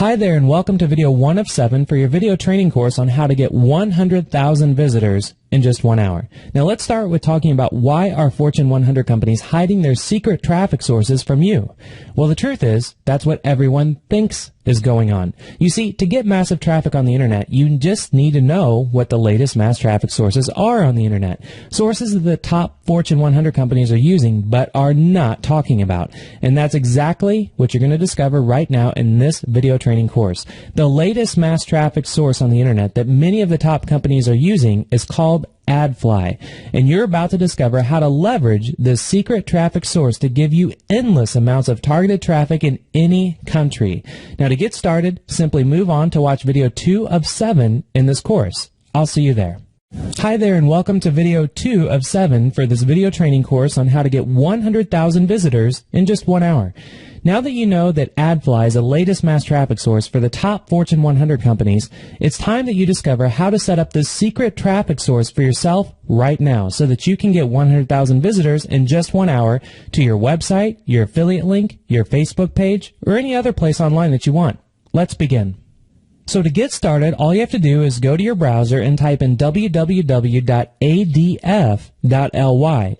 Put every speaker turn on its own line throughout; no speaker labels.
Hi there and welcome to video 1 of 7 for your video training course on how to get 100,000 visitors in just 1 hour. Now let's start with talking about why are Fortune 100 companies hiding their secret traffic sources from you. Well, the truth is, that's what everyone thinks is going on. You see, to get massive traffic on the internet, you just need to know what the latest mass traffic sources are on the internet. Sources that the top Fortune 100 companies are using but are not talking about. And that's exactly what you're going to discover right now in this video training course. The latest mass traffic source on the internet that many of the top companies are using is called AdFly, and you're about to discover how to leverage this secret traffic source to give you endless amounts of targeted traffic in any country. Now to get started, simply move on to watch video 2 of 7 in this course. I'll see you there. Hi there and welcome to video 2 of 7 for this video training course on how to get 100,000 visitors in just 1 hour. Now that you know that AdFly is the latest mass traffic source for the top Fortune 100 companies, it's time that you discover how to set up this secret traffic source for yourself right now so that you can get 100,000 visitors in just 1 hour to your website, your affiliate link, your Facebook page, or any other place online that you want. Let's begin. So to get started, all you have to do is go to your browser and type in www.adf.ly,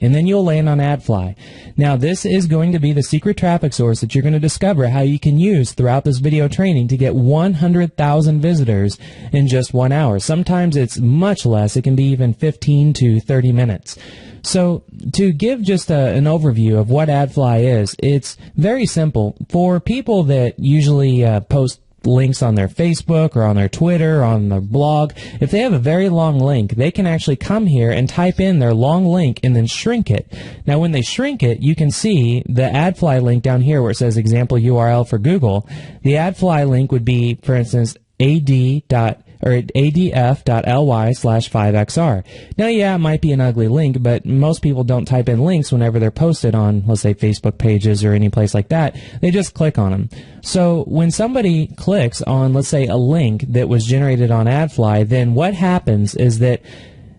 and then you'll land on AdFly. Now this is going to be the secret traffic source that you're going to discover how you can use throughout this video training to get 100,000 visitors in just 1 hour. Sometimes it's much less. It can be even 15 to 30 minutes. So to give just an overview of what AdFly is, it's very simple. For people that usually post links on their Facebook or on their Twitter or on their blog, if they have a very long link, they can actually come here and type in their long link and then shrink it. Now when they shrink it, you can see the AdFly link down here where it says example URL for Google. The AdFly link would be, for instance, adf.ly/5xr. Now, yeah, it might be an ugly link, but most people don't type in links whenever they're posted on, let's say, Facebook pages or any place like that. They just click on them. So when somebody clicks on, let's say, a link that was generated on AdFly, then what happens is that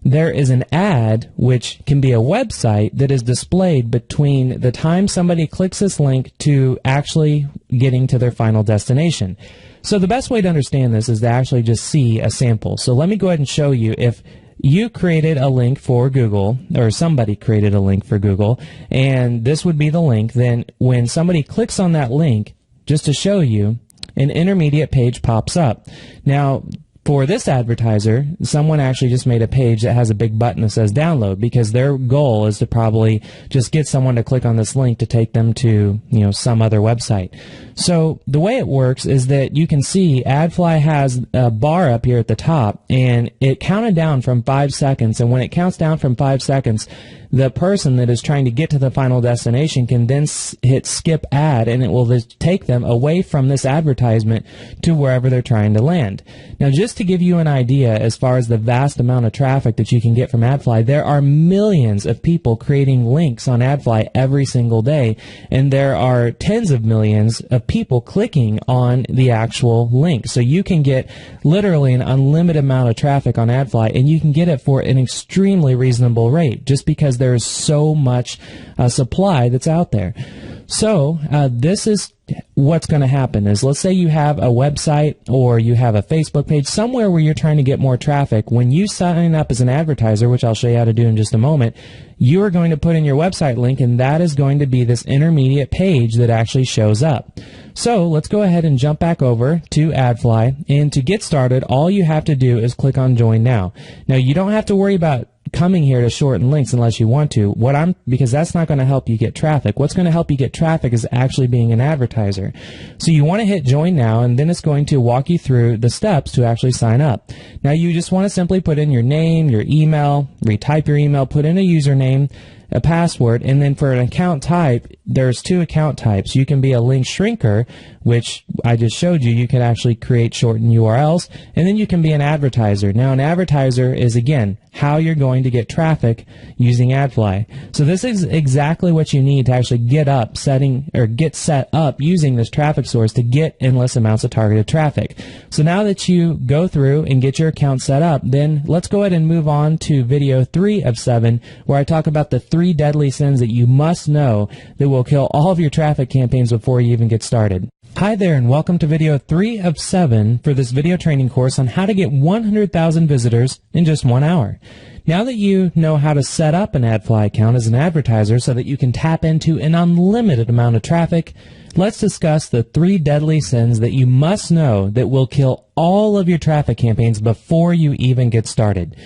there is an ad, which can be a website, that is displayed between the time somebody clicks this link to actually getting to their final destination. So the best way to understand this is to actually just see a sample. So let me go ahead and show you. If you created a link for Google, or somebody created a link for Google, and this would be the link, then when somebody clicks on that link, just to show you, an intermediate page pops up. Now, for this advertiser, someone actually just made a page that has a big button that says download, because their goal is to probably just get someone to click on this link to take them to, some other website. So the way it works is that you can see AdFly has a bar up here at the top, and it counted down from 5 seconds, and when it counts down from 5 seconds, the person that is trying to get to the final destination can then hit skip ad, and it will just take them away from this advertisement to wherever they're trying to land. Now, just to give you an idea as far as the vast amount of traffic that you can get from AdFly, there are millions of people creating links on AdFly every single day, and there are tens of millions of people clicking on the actual link. So you can get literally an unlimited amount of traffic on AdFly, and you can get it for an extremely reasonable rate just because there is so much supply that's out there. So this is what's going to happen is, let's say you have a website or you have a Facebook page, somewhere where you're trying to get more traffic. When you sign up as an advertiser, which I'll show you how to do in just a moment, you are going to put in your website link, and that is going to be this intermediate page that actually shows up. So let's go ahead and jump back over to AdFly, and to get started, all you have to do is click on Join Now. Now, you don't have to worry about coming here to shorten links unless you want to, because that's not going to help you get traffic. What's going to help you get traffic is actually being an advertiser. So you want to hit Join Now, and then it's going to walk you through the steps to actually sign up. Now you just want to simply put in your name, your email, retype your email, put in a username, a password, and then for an account type, there's 2 account types. You can be a link shrinker, which I just showed you. You can actually create shortened URLs, and then you can be an advertiser. Now, an advertiser is, again, how you're going to get traffic using AdFly. So this is exactly what you need to actually get set up using this traffic source to get endless amounts of targeted traffic. So now that you go through and get your account set up, then let's go ahead and move on to video 3 of 7, where I talk about the 3 deadly sins that you must know that will kill all of your traffic campaigns before you even get started. Hi there, and welcome to video 3 of 7 for this video training course on how to get 100,000 visitors in just 1 hour. Now that you know how to set up an AdFly account as an advertiser so that you can tap into an unlimited amount of traffic, let's discuss the 3 deadly sins that you must know that will kill all of your traffic campaigns before you even get started.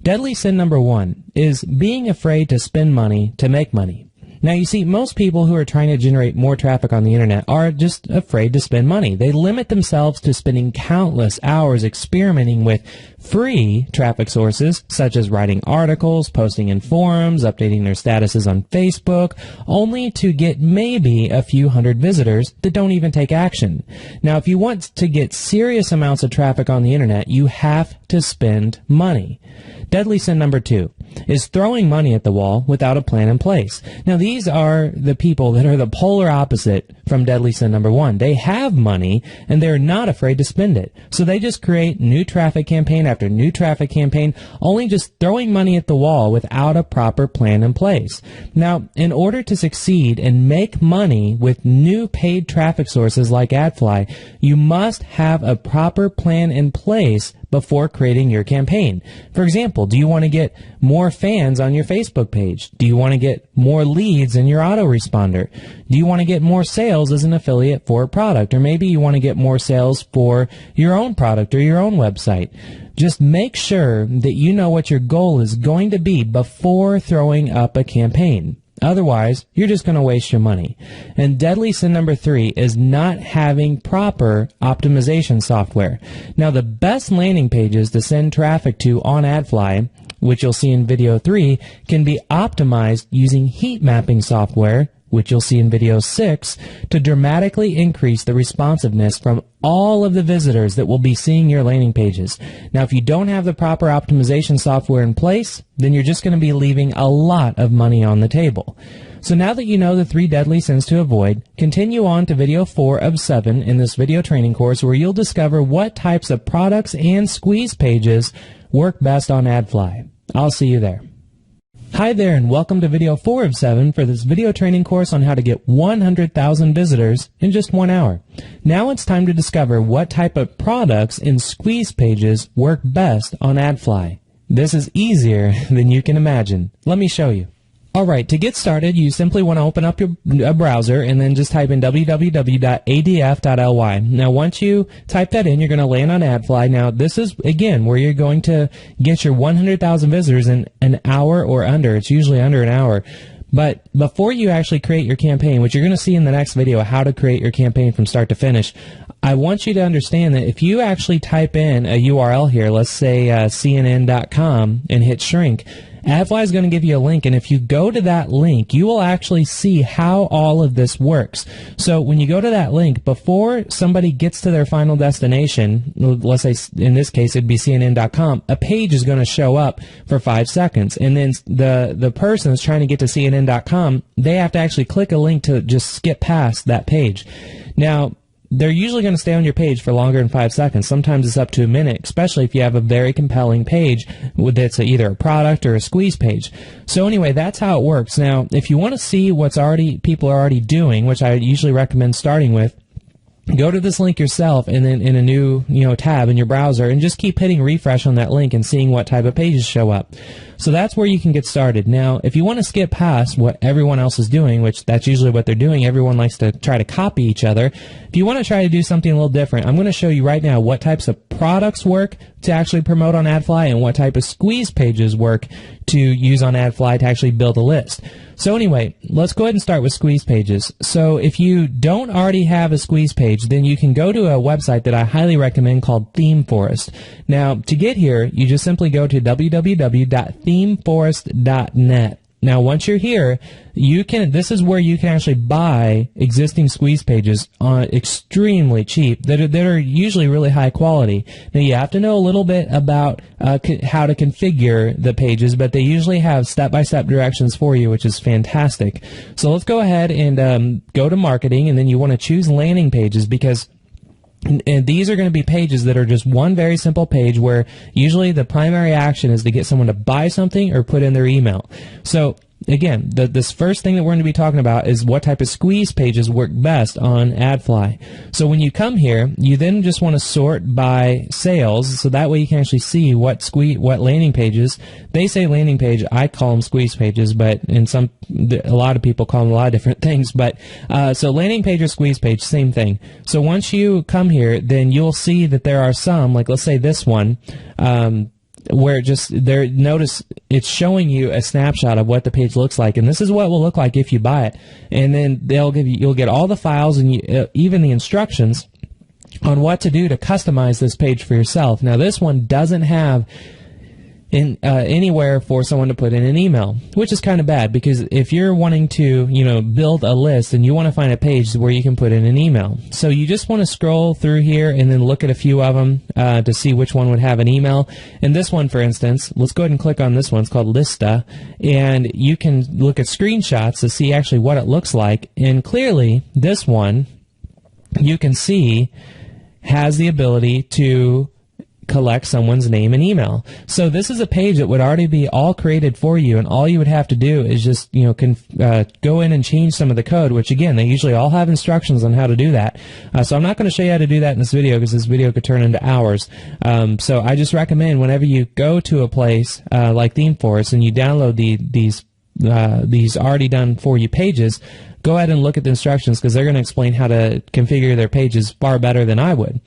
Deadly sin number 1 is being afraid to spend money to make money. Now, you see, most people who are trying to generate more traffic on the internet are just afraid to spend money. They limit themselves to spending countless hours experimenting with free traffic sources, such as writing articles, posting in forums, updating their statuses on Facebook, only to get maybe a few hundred visitors that don't even take action. Now, if you want to get serious amounts of traffic on the internet, you have to spend money. Deadly sin number 2 is throwing money at the wall without a plan in place. Now, these are the people that are the polar opposite from deadly sin number 1. They have money and they're not afraid to spend it. So they just create new traffic campaign after new traffic campaign, only just throwing money at the wall without a proper plan in place. Now, in order to succeed and make money with new paid traffic sources like AdFly, you must have a proper plan in place before creating your campaign. For example, do you want to get more fans on your Facebook page? Do you want to get more leads in your autoresponder? Do you want to get more sales as an affiliate for a product? Or maybe you want to get more sales for your own product or your own website. Just make sure that you know what your goal is going to be before throwing up a campaign. Otherwise, you're just going to waste your money. And deadly sin number 3 is not having proper optimization software. Now, the best landing pages to send traffic to on AdFly, which you'll see in video 3, can be optimized using heat mapping software, which you'll see in video 6, to dramatically increase the responsiveness from all of the visitors that will be seeing your landing pages. Now, if you don't have the proper optimization software in place, then you're just going to be leaving a lot of money on the table. So now that you know the 3 deadly sins to avoid, continue on to video 4 of 7 in this video training course where you'll discover what types of products and squeeze pages work best on AdFly. I'll see you there. Hi there, and welcome to video 4 of 7 for this video training course on how to get 100,000 visitors in just 1 hour. Now it's time to discover what type of products and squeeze pages work best on AdFly. This is easier than you can imagine. Let me show you. Alright, to get started, you simply want to open up a browser and then just type in www.adf.ly. Now, once you type that in, you're going to land on AdFly. Now, this is, again, where you're going to get your 100,000 visitors in an hour or under. It's usually under an hour. But before you actually create your campaign, which you're going to see in the next video, how to create your campaign from start to finish, I want you to understand that if you actually type in a URL here, let's say cnn.com, and hit shrink, AdFly is going to give you a link, and if you go to that link, you will actually see how all of this works. So when you go to that link, before somebody gets to their final destination, let's say in this case it'd be cnn.com, a page is going to show up for 5 seconds, and then the person that's trying to get to cnn.com, they have to actually click a link to just skip past that page. Now, they're usually going to stay on your page for longer than 5 seconds. Sometimes it's up to a minute, especially if you have a very compelling page that's either a product or a squeeze page. So anyway, that's how it works. Now, if you want to see what's people are already doing, which I usually recommend starting with, go to this link yourself and then in a new tab in your browser and just keep hitting refresh on that link and seeing what type of pages show up. So that's where you can get started. Now, if you want to skip past what everyone else is doing, which that's usually what they're doing, everyone likes to try to copy each other. If you want to try to do something a little different, I'm going to show you right now what types of products work to actually promote on AdFly and what type of squeeze pages work to use on AdFly to actually build a list. So anyway, let's go ahead and start with squeeze pages. So if you don't already have a squeeze page, then you can go to a website that I highly recommend called ThemeForest. Now, to get here, you just simply go to www.themeforest.net. Now, once you're here, this is where you can actually buy existing squeeze pages extremely cheap that are usually really high quality. Now, you have to know a little bit about how to configure the pages, but they usually have step-by-step directions for you, which is fantastic. So let's go ahead and go to marketing, and then you want to choose landing pages, because and these are going to be pages that are just one very simple page where usually the primary action is to get someone to buy something or put in their email. So again, this first thing that we're going to be talking about is what type of squeeze pages work best on AdFly. So when you come here, you then just want to sort by sales, so that way you can actually see what landing pages. They say landing page, I call them squeeze pages, but a lot of people call them a lot of different things. But so landing page or squeeze page, same thing. So once you come here, then you'll see that there are some, like let's say this one, where notice it's showing you a snapshot of what the page looks like, and this is what it will look like if you buy it. And then you'll get all the files and even the instructions on what to do to customize this page for yourself. Now this one doesn't have anywhere for someone to put in an email, which is kind of bad, because if you're wanting to build a list and you want to find a page where you can put in an email, so you just want to scroll through here and then look at a few of them to see which one would have an email. And this one, for instance, let's go ahead and click on this one. It's called Lista, and you can look at screenshots to see actually what it looks like. And clearly this one, you can see, has the ability to collect someone's name and email. So this is a page that would already be all created for you, and all you would have to do is just go in and change some of the code, which again, they usually all have instructions on how to do that. So I'm not going to show you how to do that in this video, because this video could turn into hours. So I just recommend whenever you go to a place like ThemeForest and you download these already done for you pages, go ahead and look at the instructions, because they're going to explain how to configure their pages far better than I would.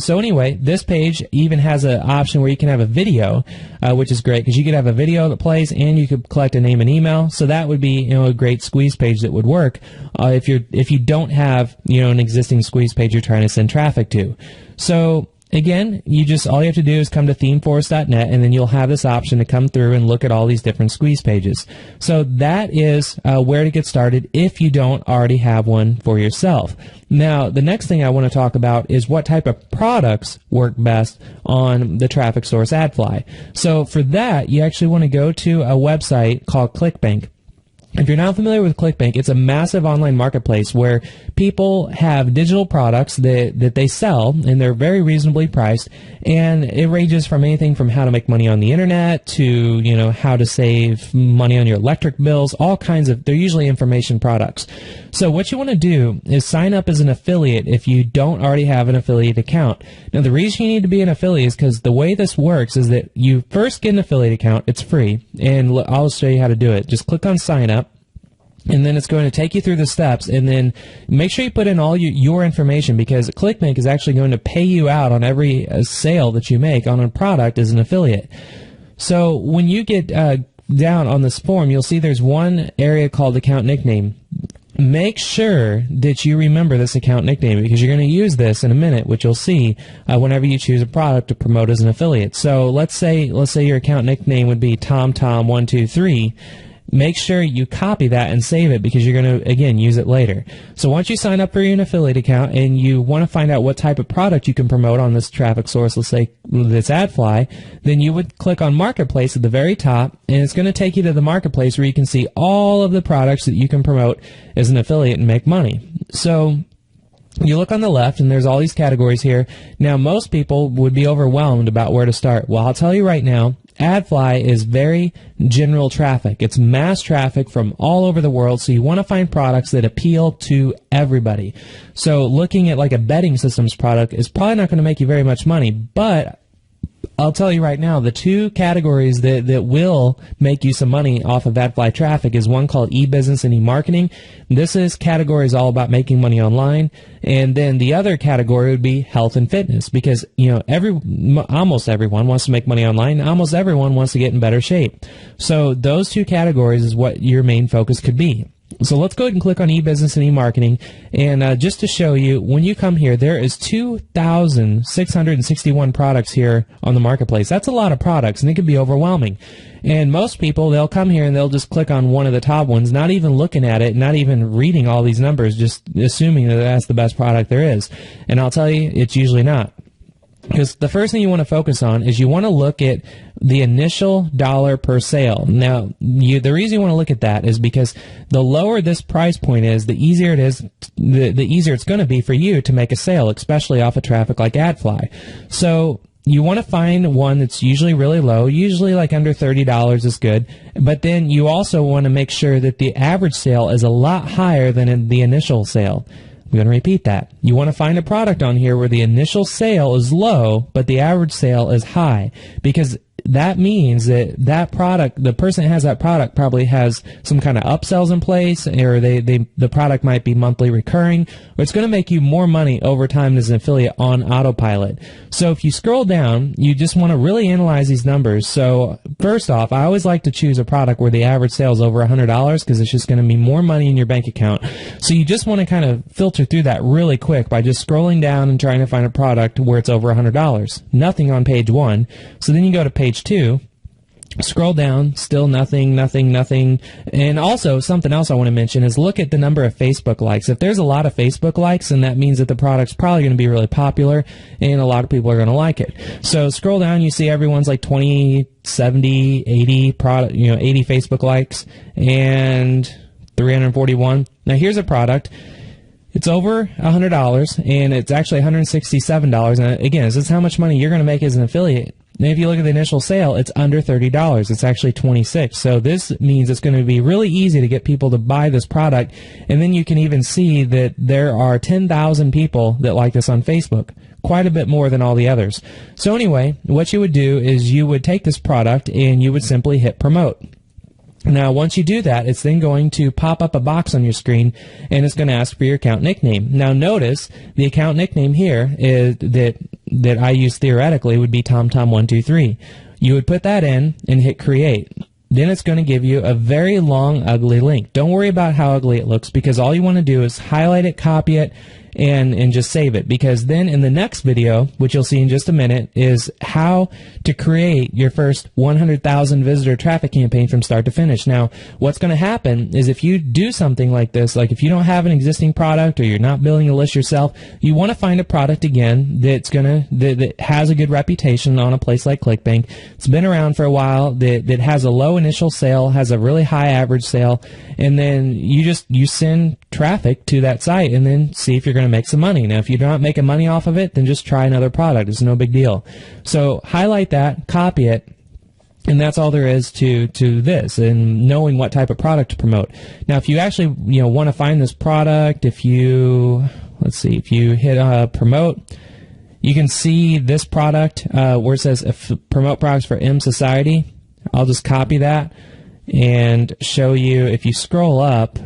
So anyway, this page even has an option where you can have a video, which is great, because you could have a video that plays and you could collect a name and email. So that would be a great squeeze page that would work if you don't have an existing squeeze page you're trying to send traffic to. So again, all you have to do is come to themeforest.net, and then you'll have this option to come through and look at all these different squeeze pages. So that is where to get started if you don't already have one for yourself. Now, the next thing I want to talk about is what type of products work best on the traffic source AdFly. So for that, you actually want to go to a website called ClickBank. If you're not familiar with ClickBank, it's a massive online marketplace where people have digital products that they sell, and they're very reasonably priced, and it ranges from anything from how to make money on the internet to how to save money on your electric bills, all kinds of, they're usually information products. So what you want to do is sign up as an affiliate if you don't already have an affiliate account. Now the reason you need to be an affiliate is because the way this works is that you first get an affiliate account, it's free, and I'll show you how to do it. Just click on sign up, and then it's going to take you through the steps, and then make sure you put in all your information, because ClickBank is actually going to pay you out on every sale that you make on a product as an affiliate. So when you get down on this form, you'll see there's one area called account nickname. Make sure that you remember this account nickname, because you're going to use this in a minute, which you'll see whenever you choose a product to promote as an affiliate. So let's say your account nickname would be TomTom123. Make sure you copy that and save it, because you're going to, again, use it later. So once you sign up for your affiliate account and you want to find out what type of product you can promote on this traffic source, let's say this AdFly, then you would click on Marketplace at the very top, and it's going to take you to the Marketplace where you can see all of the products that you can promote as an affiliate and make money. So you look on the left, and there's all these categories here. Now, most people would be overwhelmed about where to start. Well, I'll tell you right now, AdFly is very general traffic. It's mass traffic from all over the world, so you want to find products that appeal to everybody. So looking at like a betting systems product is probably not going to make you very much money, but I'll tell you right now, the two categories that will make you some money off of AdFly traffic is one called e-business and e-marketing. This is categories all about making money online. And then the other category would be health and fitness, because almost everyone wants to make money online. Almost everyone wants to get in better shape. So those two categories is what your main focus could be. So let's go ahead and click on e-business and e-marketing, and just to show you, when you come here, there is 2,661 products here on the marketplace. That's a lot of products, and it can be overwhelming. And most people, they'll come here and they'll just click on one of the top ones, not even looking at it, not even reading all these numbers, just assuming that that's the best product there is. And I'll tell you, it's usually not. Because the first thing you want to focus on is you want to look at the initial dollar per sale. Now, the reason you want to look at that is because the lower this price point is, the easier it is, the easier it's going to be for you to make a sale, especially off of traffic like AdFly. So you want to find one that's usually really low, usually like under $30 is good, but then you also want to make sure that the average sale is a lot higher than in the initial sale. I'm going to repeat that. You want to find a product on here where the initial sale is low, but the average sale is high, because that means that that product, the person that has that product probably has some kind of upsells in place, or the product might be monthly recurring, or it's going to make you more money over time as an affiliate on autopilot. So if you scroll down, you just want to really analyze these numbers. So first off, I always like to choose a product where the average sale is over $100, because it's just going to be more money in your bank account. So you just want to kind of filter through that really quick by just scrolling down and trying to find a product where it's over $100. Nothing on page 1. So then you go to page 2, scroll down, still nothing. And also, something else I want to mention is look at the number of Facebook likes. If there's a lot of Facebook likes, then that means that the product's probably going to be really popular, and a lot of people are going to like it. So scroll down, you see everyone's like 20, 70, 80 product, 80 Facebook likes, and 341. Now here's a product. It's over $100, and it's actually $167. And again, this is how much money you're going to make as an affiliate. And if you look at the initial sale, it's under $30. It's actually $26. So this means it's going to be really easy to get people to buy this product. And then you can even see that there are 10,000 people that like this on Facebook. Quite a bit more than all the others. So anyway, what you would do is you would take this product and you would simply hit promote. Now, once you do that, it's then going to pop up a box on your screen, and it's going to ask for your account nickname. Now, notice the account nickname here is that I use theoretically would be TomTom123. You would put that in and hit create. Then it's going to give you a very long, ugly link. Don't worry about how ugly it looks, because all you want to do is highlight it, copy it, and just save it, because then in the next video, which you'll see in just a minute, is how to create your first 100,000 visitor traffic campaign from start to finish. Now, what's going to happen is if you do something like this, like if you don't have an existing product or you're not building a list yourself, you want to find a product again that has a good reputation on a place like ClickBank. It's been around for a while, that has a low initial sale, has a really high average sale, and then you send traffic to that site and then see if you're going to make some money. Now, if you're not making money off of it, then just try another product. It's no big deal. So highlight that, copy it, and that's all there is to this, and knowing what type of product to promote. Now, if you actually want to find this product, if you hit promote, you can see this product where it says promote products for M Society. I'll just copy that and show you. If you scroll up,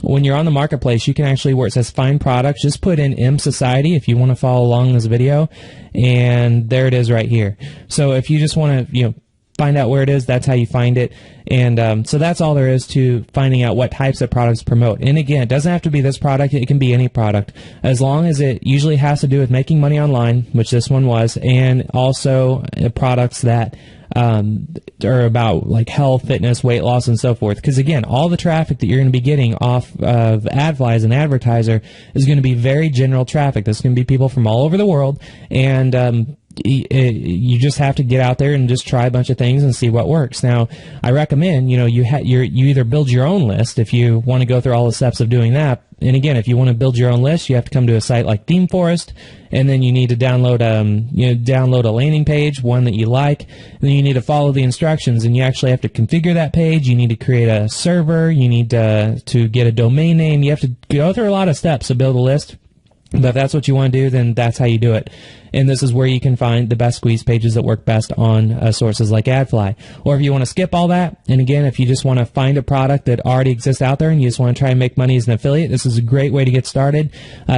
when you're on the marketplace, you can actually, where it says find products, just put in M Society if you want to follow along this video, and there it is right here. So if you just want to find out where it is, that's how you find it. And so that's all there is to finding out what types of products to promote. And again, it doesn't have to be this product. It can be any product, as long as it usually has to do with making money online, which this one was, and also products that are about like health, fitness, weight loss, and so forth. Because again, all the traffic that you're going to be getting off of AdFly as an advertiser is going to be very general traffic. There's going to be people from all over the world, and you just have to get out there and just try a bunch of things and see what works. Now, I recommend you either build your own list if you want to go through all the steps of doing that. And again, if you want to build your own list, you have to come to a site like ThemeForest, and then you need to download a landing page, one that you like. And then you need to follow the instructions, and you actually have to configure that page. You need to create a server. You need to get a domain name. You have to go through a lot of steps to build a list. But if that's what you want to do, then that's how you do it. And this is where you can find the best squeeze pages that work best on sources like AdFly. Or if you want to skip all that, and again, if you just want to find a product that already exists out there and you just want to try and make money as an affiliate, this is a great way to get started.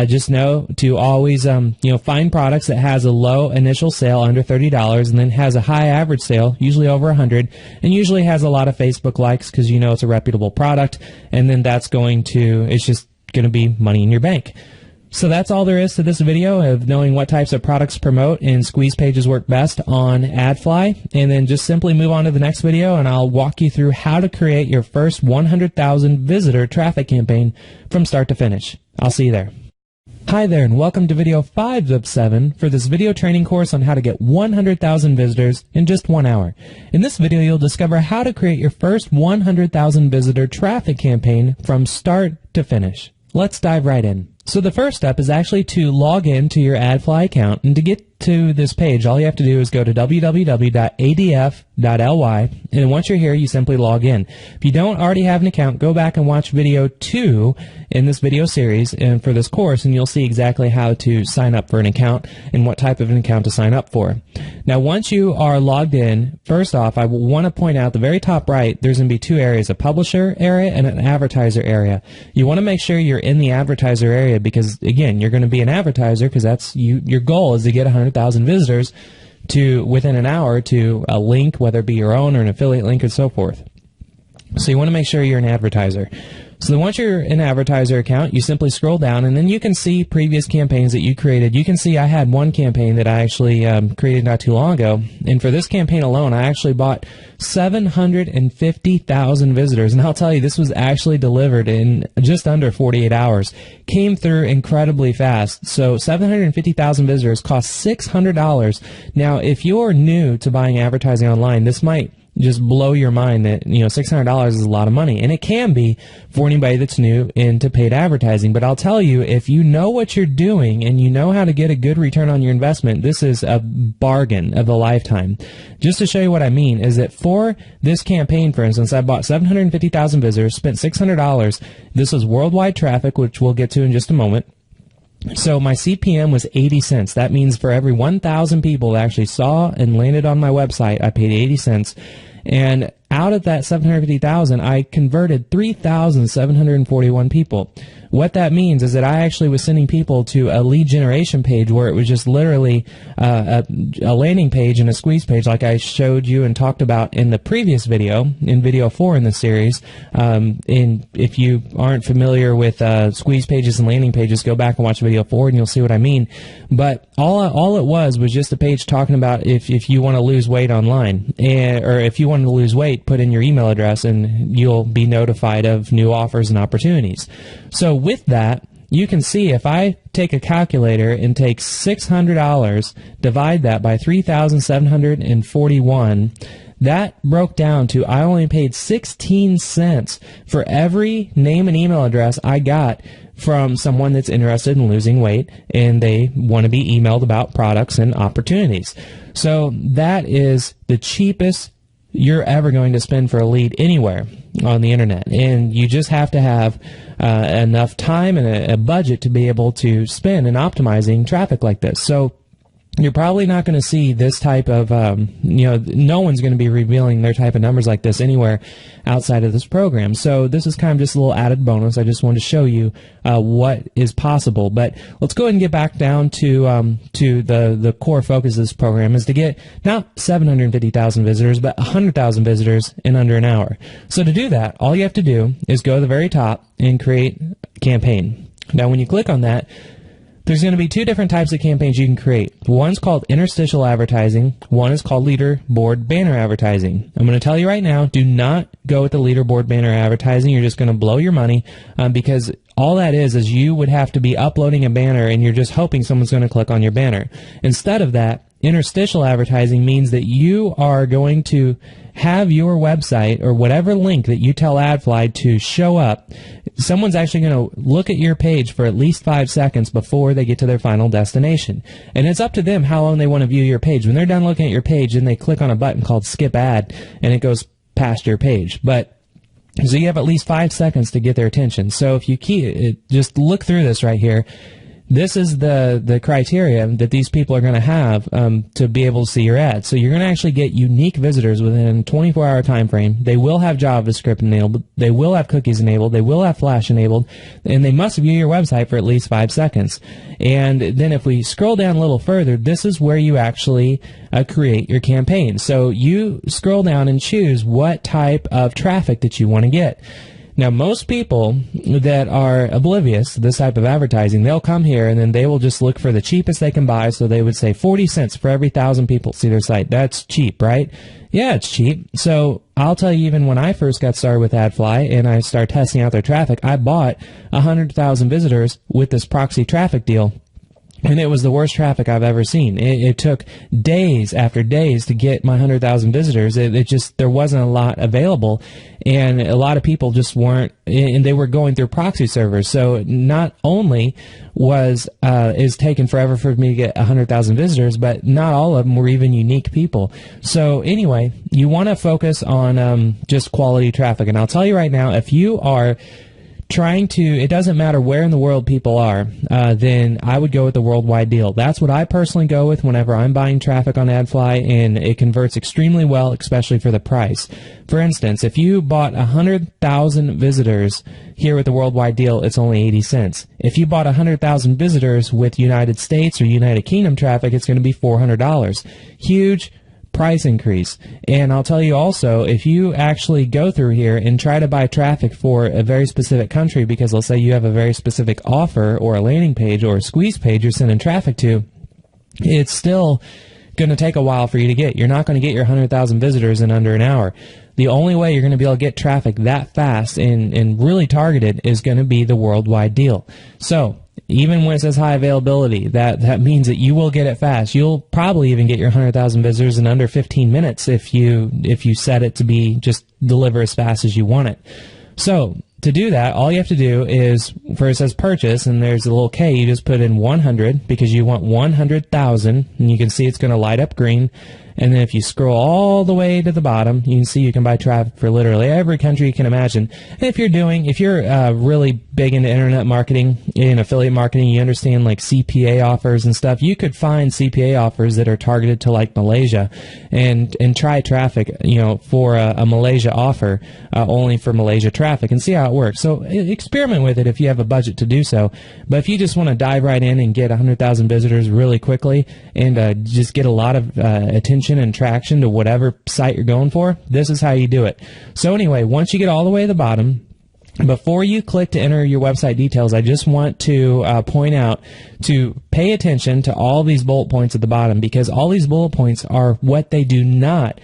Just know to always find products that has a low initial sale under $30, and then has a high average sale, usually over $100, and usually has a lot of Facebook likes, because it's a reputable product, and then it's just going to be money in your bank. So that's all there is to this video of knowing what types of products to promote and squeeze pages work best on AdFly. And then just simply move on to the next video, and I'll walk you through how to create your first 100,000 visitor traffic campaign from start to finish. I'll see you there. Hi there, and welcome to video 5 of 7 for this video training course on how to get 100,000 visitors in just 1 hour. In this video, you'll discover how to create your first 100,000 visitor traffic campaign from start to finish. Let's dive right in. So the first step is actually to log in to your AdFly account, and to get to this page, all you have to do is go to www.adf.ly, and once you're here, you simply log in. If you don't already have an account, go back and watch video 2 in this video series and for this course, and you'll see exactly how to sign up for an account and what type of an account to sign up for. Now, once you are logged in, first off, I want to point out the very top right, there's going to be 2 areas, a publisher area and an advertiser area. You want to make sure you're in the advertiser area because, again, you're going to be an advertiser because that's your goal is to get 100,000 visitors to within an hour to a link, whether it be your own or an affiliate link and so forth. So you want to make sure you're an advertiser. So then once you're in an advertiser account, you simply scroll down, and then you can see previous campaigns that you created. You can see I had one campaign that I actually created not too long ago, and for this campaign alone, I actually bought 750,000 visitors, and I'll tell you, this was actually delivered in just under 48 hours. Came through incredibly fast. So 750,000 visitors cost $600. Now, if you're new to buying advertising online, this might just blow your mind that, $600 is a lot of money. And it can be for anybody that's new into paid advertising. But I'll tell you, if you know what you're doing and you know how to get a good return on your investment, this is a bargain of a lifetime. Just to show you what I mean is that for this campaign, for instance, I bought 750,000 visitors, spent $600. This was worldwide traffic, which we'll get to in just a moment. So my CPM was 80 cents. That means for every 1,000 people that actually saw and landed on my website, I paid 80 cents. And out of that 750,000, I converted 3,741 people. What that means is that I actually was sending people to a lead generation page where it was just literally a landing page and a squeeze page like I showed you and talked about in the previous video, in video 4 in the series. If you aren't familiar with squeeze pages and landing pages, go back and watch video 4 and you'll see what I mean. But all it was just a page talking about if you want to lose weight online, or if you want to lose weight, put in your email address and you'll be notified of new offers and opportunities. So with that, you can see if I take a calculator and take $600, divide that by 3,741, that broke down to I only paid 16 cents for every name and email address I got from someone that's interested in losing weight and they want to be emailed about products and opportunities. So that is the cheapest you're ever going to spend for a lead anywhere on the internet, and you just have to have enough time and a budget to be able to spend in optimizing traffic like this. So you're probably not going to see this type of, no one's going to be revealing their type of numbers like this anywhere outside of this program. So this is kind of just a little added bonus. I just wanted to show you what is possible. But let's go ahead and get back down to the core focus of this program is to get not 750,000 visitors, but 100,000 visitors in under an hour. So to do that, all you have to do is go to the very top and create a campaign. Now, when you click on that, there's going to be 2 different types of campaigns you can create. One's called interstitial advertising. One is called leaderboard banner advertising. I'm going to tell you right now, do not go with the leaderboard banner advertising. You're just going to blow your money because all that is you would have to be uploading a banner and you're just hoping someone's going to click on your banner. Instead of that, interstitial advertising means that you are going to have your website or whatever link that you tell AdFly to show up. Someone's actually going to look at your page for at least 5 seconds before they get to their final destination. And it's up to them how long they want to view your page. When they're done looking at your page, then they click on a button called Skip Ad, and it goes past your page. So you have at least 5 seconds to get their attention. So if you just look through this right here, this is the criteria that these people are going to have to be able to see your ad. So you're going to actually get unique visitors within a 24-hour time frame. They will have JavaScript enabled. They will have cookies enabled. They will have Flash enabled. And they must view your website for at least 5 seconds. And then if we scroll down a little further, this is where you actually create your campaign. So you scroll down and choose what type of traffic that you want to get. Now, most people that are oblivious to this type of advertising, they'll come here and then they will just look for the cheapest they can buy. So they would say 40 cents for every 1,000 people see their site. That's cheap, right? Yeah, it's cheap. So I'll tell you, even when I first got started with AdFly and I started testing out their traffic, I bought 100,000 visitors with this proxy traffic deal. And it was the worst traffic I've ever seen. It took days after days to get my 100,000 visitors. It just, there wasn't a lot available, and a lot of people just weren't, and they were going through proxy servers. So not only is taking forever for me to get 100,000 visitors, but not all of them were even unique people. So anyway, you want to focus on just quality traffic. And I'll tell you right now, if you are trying to, it doesn't matter where in the world people are, then I would go with the worldwide deal. That's what I personally go with whenever I'm buying traffic on AdFly, and it converts extremely well, especially for the price. For instance, if you bought 100,000 visitors here with the worldwide deal, it's only 80 cents. If you bought 100,000 visitors with United States or United Kingdom traffic, it's going to be $400. Huge price increase. And I'll tell you also, if you actually go through here and try to buy traffic for a very specific country, because let's say you have a very specific offer or a landing page or a squeeze page you're sending traffic to, it's still going to take a while for you to get. You're not going to get your 100,000 visitors in under an hour. The only way you're going to be able to get traffic that fast and really targeted is going to be the worldwide deal. So even when it says high availability, that means that you will get it fast. You'll probably even get your 100,000 visitors in under 15 minutes if you set it to be just deliver as fast as you want it. So to do that, all you have to do is, where it says purchase and there's a little K, you just put in 100 because you want 100,000, and you can see it's going to light up green. And then if you scroll all the way to the bottom, you can see you can buy traffic for literally every country you can imagine. And if you're really big into internet marketing and affiliate marketing, you understand like CPA offers and stuff, you could find CPA offers that are targeted to like Malaysia and try traffic, for a Malaysia offer, only for Malaysia traffic, and see how it works. So experiment with it if you have a budget to do so. But if you just want to dive right in and get 100,000 visitors really quickly and just get a lot of attention and traction to whatever site you're going for, this is how you do it. So anyway, once you get all the way to the bottom, before you click to enter your website details, I just want to point out to pay attention to all these bullet points at the bottom, because all these bullet points are what they do not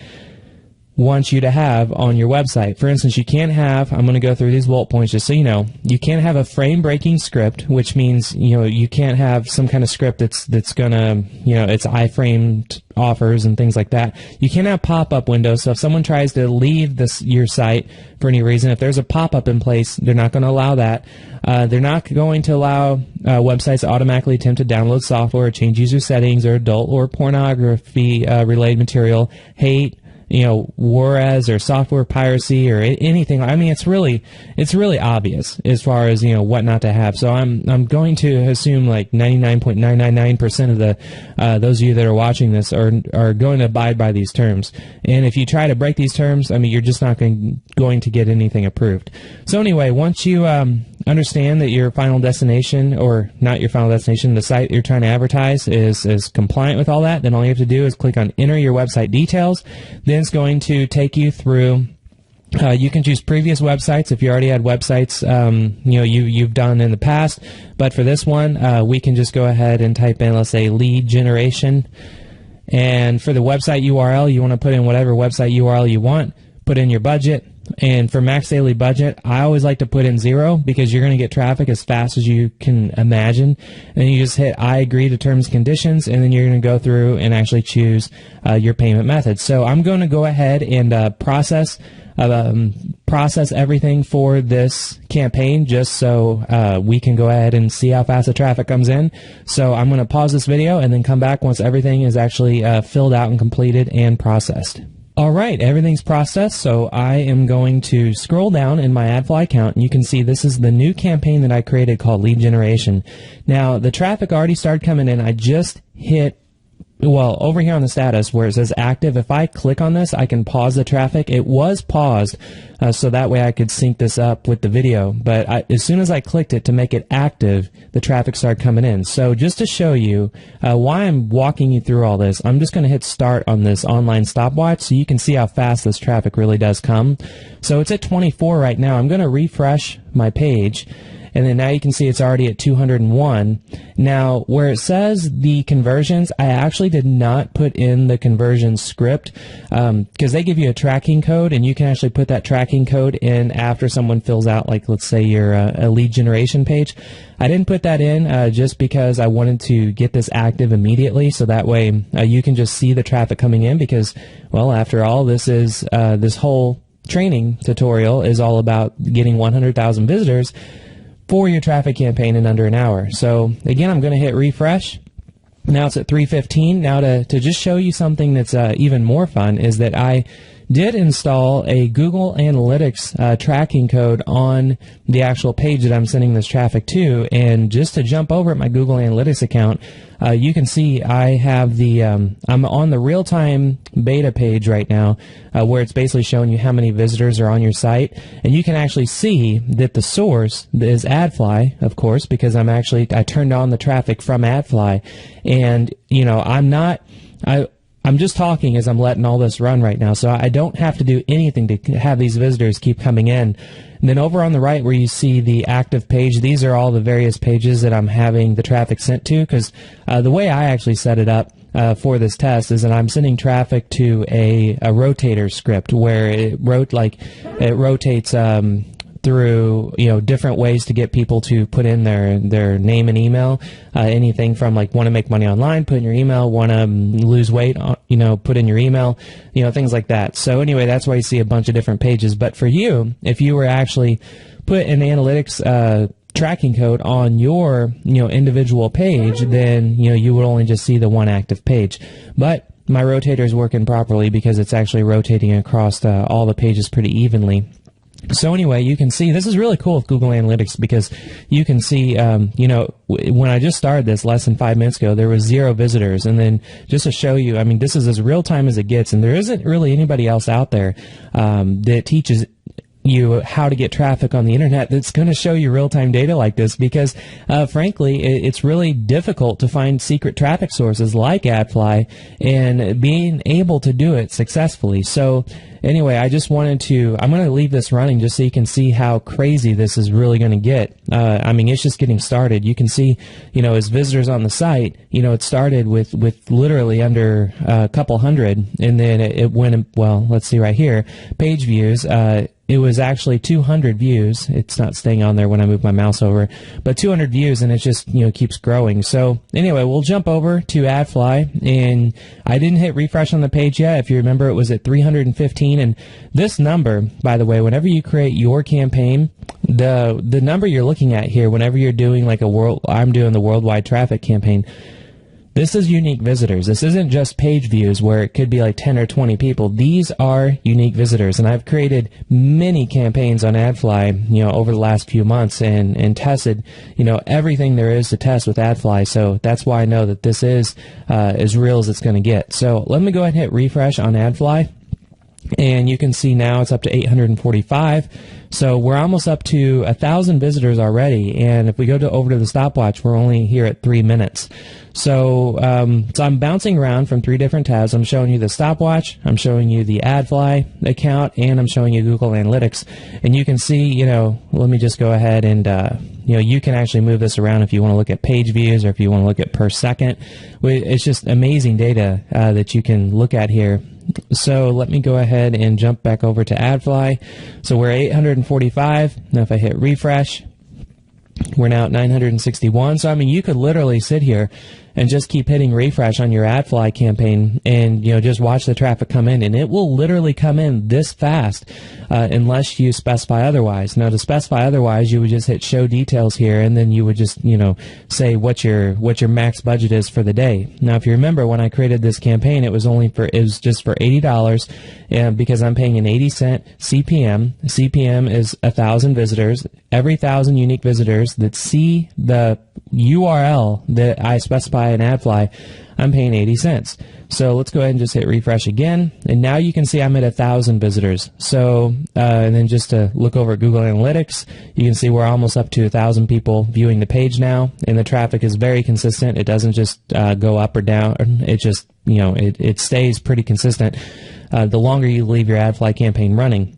want you to have on your website. For instance, you can't have, I'm going to go through these bullet points just so you know, you can't have a frame-breaking script, which means, you can't have some kind of script that's going to, it's iframed offers and things like that. You can't have pop-up windows, so if someone tries to leave your site for any reason, if there's a pop-up in place, they're not going to allow that. They're not going to allow websites to automatically attempt to download software or change user settings or adult or pornography related material, hate, Juarez or software piracy or anything. I mean, it's really obvious as far as, what not to have. So I'm going to assume like 99.999% of the those of you that are watching this are going to abide by these terms. And if you try to break these terms, I mean, you're just not going to get anything approved. So anyway, once you understand that your final destination, or not your final destination, the site you're trying to advertise is compliant with all that, then all you have to do is click on enter your website details. Then it's going to take you through, you can choose previous websites if you already had websites you've done in the past, but for this one we can just go ahead and type in, let's say, lead generation, and for the website URL you want to put in whatever website URL you want, put in your budget. And for max daily budget, I always like to put in 0 because you're going to get traffic as fast as you can imagine. And then you just hit I agree to terms and conditions, and then you're going to go through and actually choose your payment method. So I'm going to go ahead and process everything for this campaign just so we can go ahead and see how fast the traffic comes in. So I'm going to pause this video and then come back once everything is actually filled out and completed and processed. All right, everything's processed, so I am going to scroll down in my AdFly account, and you can see this is the new campaign that I created called Lead Generation. Now, the traffic already started coming in. I just hit, well, over here on the status where it says active, if I click on this, I can pause the traffic. It was paused, so that way I could sync this up with the video, but as soon as I clicked it to make it active, the traffic started coming in. So just to show you why I'm walking you through all this, I'm just going to hit start on this online stopwatch so you can see how fast this traffic really does come. So it's at 24 right now. I'm going to refresh my page, and then now you can see it's already at 201. Now, where it says the conversions, I actually did not put in the conversion script because they give you a tracking code, and you can actually put that tracking code in after someone fills out, like, let's say your a lead generation page. I didn't put that in just because I wanted to get this active immediately, so that way you can just see the traffic coming in, because, well, after all, this is this whole training tutorial is all about getting 100,000 visitors for your traffic campaign in under an hour. So again, I'm going to hit refresh. Now it's at 3:15. Now to just show you something that's even more fun is that I did install a Google Analytics tracking code on the actual page that I'm sending this traffic to. And just to jump over at my Google Analytics account, you can see I have the I'm on the real-time beta page right now, where it's basically showing you how many visitors are on your site, and you can actually see that the source is AdFly, of course, because I turned on the traffic from AdFly, and you know I'm just talking as I'm letting all this run right now, so I don't have to do anything to have these visitors keep coming in. And then over on the right where you see the active page, these are all the various pages that I'm having the traffic sent to, because the way I actually set it up for this test is that I'm sending traffic to a rotator script where it rotates through different ways to get people to put in their name and email, anything from like want to make money online, put in your email, want to lose weight, put in your email, things like that. So anyway, that's why you see a bunch of different pages. But for you, if you were actually put an analytics tracking code on your individual page, then you would only just see the one active page. But my rotator is working properly because it's actually rotating across all the pages pretty evenly. So anyway, you can see this is really cool with Google Analytics, because you can see, when I just started this less than 5 minutes ago, there was 0 visitors. And then just to show you, I mean, this is as real time as it gets, and there isn't really anybody else out there that teaches you how to get traffic on the internet that's going to show you real-time data like this, because frankly it's really difficult to find secret traffic sources like AdFly and being able to do it successfully. So anyway, I'm going to leave this running just so you can see how crazy this is really going to get. I mean, it's just getting started. You can see, as visitors on the site, it started with literally under a couple hundred, and then it went, well, let's see right here, page views. It was actually 200 views. It's not staying on there when I move my mouse over, but 200 views, and it just keeps growing. So anyway, we'll jump over to AdFly, and I didn't hit refresh on the page yet. If you remember, it was at 315, and this number, by the way, whenever you create your campaign, the number you're looking at here, whenever you're doing I'm doing the worldwide traffic campaign, this is unique visitors. This isn't just page views where it could be like 10 or 20 people. These are unique visitors, and I've created many campaigns on AdFly, over the last few months, and tested, everything there is to test with AdFly. So that's why I know that this is as real as it's going to get. So let me go ahead and hit refresh on AdFly. And you can see now it's up to 845. So we're almost up to 1,000 visitors already. And if we go over to the stopwatch, we're only here at 3 minutes. So I'm bouncing around from 3 different tabs. I'm showing you the stopwatch, I'm showing you the AdFly account, and I'm showing you Google Analytics. And you can see, let me just go ahead and, you can actually move this around if you want to look at page views or if you want to look at per second. It's just amazing data that you can look at here. So let me go ahead and jump back over to AdFly. So we're 845. Now if I hit refresh, we're now at 961. So I mean, you could literally sit here and just keep hitting refresh on your AdFly campaign and just watch the traffic come in, and it will literally come in this fast unless you specify otherwise. Now to specify otherwise, you would just hit show details here, and then you would just say what your max budget is for the day. Now if you remember, when I created this campaign, it was just for $80, and because I'm paying an 80-cent CPM. CPM is 1,000 visitors. Every 1,000 unique visitors that see the URL that I specify in AdFly, I'm paying 80 cents. So let's go ahead and just hit refresh again, and now you can see I'm at 1,000 visitors. So and then just to look over at Google Analytics, you can see we're almost up to 1,000 people viewing the page now, and the traffic is very consistent. It doesn't just go up or down. It just it stays pretty consistent the longer you leave your AdFly campaign running.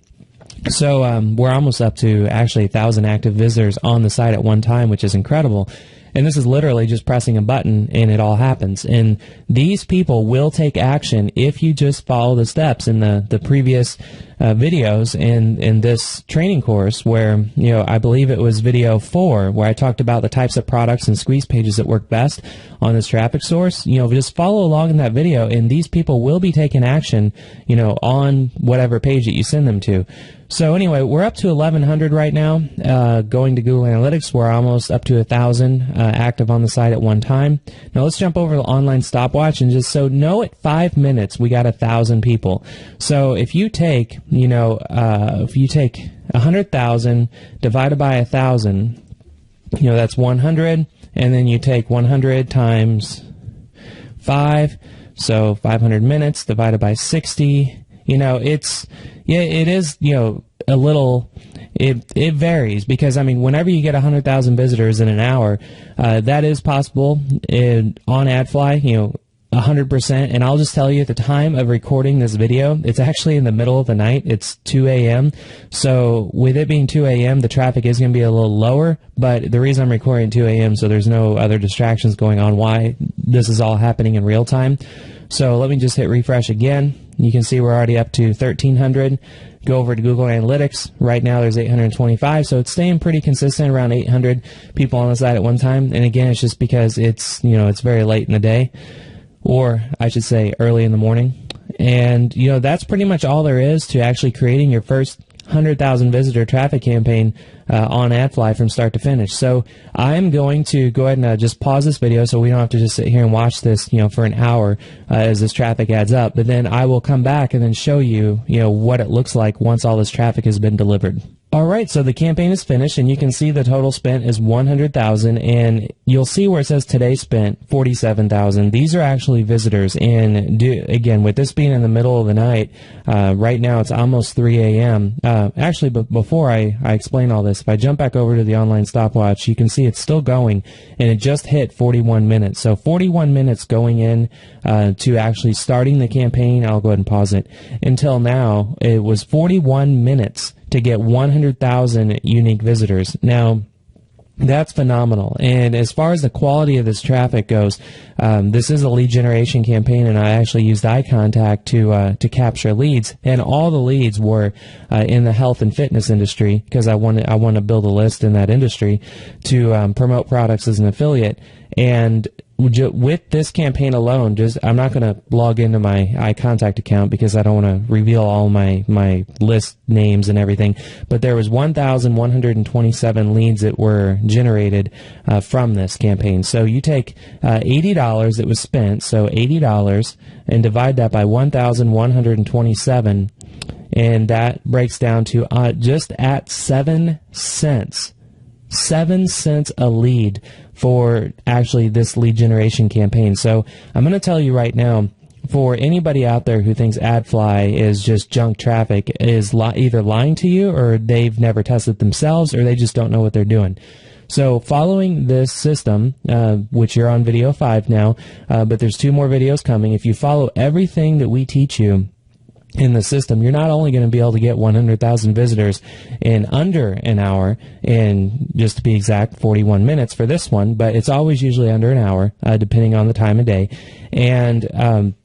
So we're almost up to actually 1,000 active visitors on the site at one time, which is incredible. And this is literally just pressing a button and it all happens. And these people will take action if you just follow the steps in the previous videos in this training course where, I believe it was video 4 where I talked about the types of products and squeeze pages that work best on this traffic source. Just follow along in that video and these people will be taking action, on whatever page that you send them to. So anyway, we're up to 1,100 right now. Going to Google Analytics, we're almost up to 1,000 active on the site at one time. Now let's jump over to online stopwatch and just know at 5 minutes we got 1,000 people. So if you take, if you take 100,000 divided by 1,000, that's 100, and then you take 100 times 5, so 500 minutes divided by 60. It is, a little, it varies because, whenever you get 100,000 visitors in an hour, that is possible on AdFly, 100%. And I'll just tell you at the time of recording this video, it's actually in the middle of the night. It's 2 a.m. So with it being 2 a.m., the traffic is going to be a little lower, but the reason I'm recording at 2 a.m. so there's no other distractions going on why this is all happening in real time. So let me just hit refresh again. You can see we're already up to 1,300. Go over to Google Analytics. Right now there's 825, so it's staying pretty consistent around 800 people on the site at one time. And again, it's just because it's, it's very late in the day, or I should say early in the morning. And, that's pretty much all there is to actually creating your first 100,000 visitor traffic campaign on AdFly from start to finish. So I'm going to go ahead and just pause this video so we don't have to just sit here and watch this, for an hour as this traffic adds up. But then I will come back and then show you, what it looks like once all this traffic has been delivered. All right, so the campaign is finished, and you can see the total spent is 100,000, and you'll see where it says today spent 47,000. These are actually visitors, and again, with this being in the middle of the night, right now it's almost 3 a.m. Actually, but before I explain all this, if I jump back over to the online stopwatch, you can see it's still going, and it just hit 41 minutes. So 41 minutes going in to actually starting the campaign. I'll go ahead and pause it. Until now, it was 41 minutes to get 100,000 unique visitors. Now, that's phenomenal. And as far as the quality of this traffic goes, this is a lead generation campaign, and I actually used eye contact to capture leads. And all the leads were in the health and fitness industry because I want to build a list in that industry to promote products as an affiliate. And with this campaign alone, I'm not going to log into my eye contact account because I don't want to reveal all my list names and everything, but there was 1,127 leads that were generated from this campaign. So you take $80 that was spent, so $80, and divide that by 1,127, and that breaks down to just at 7 cents. 7 cents a lead for actually this lead generation campaign. So I'm going to tell you right now, for anybody out there who thinks AdFly is just junk traffic, is either lying to you, or they've never tested themselves, or they just don't know what they're doing. So following this system, which you're on video 5 now, but there's 2 more videos coming, if you follow everything that we teach you in the system, you're not only going to be able to get 100,000 visitors in under an hour, and just to be exact, 41 minutes for this one, but it's always usually under an hour, depending on the time of day. And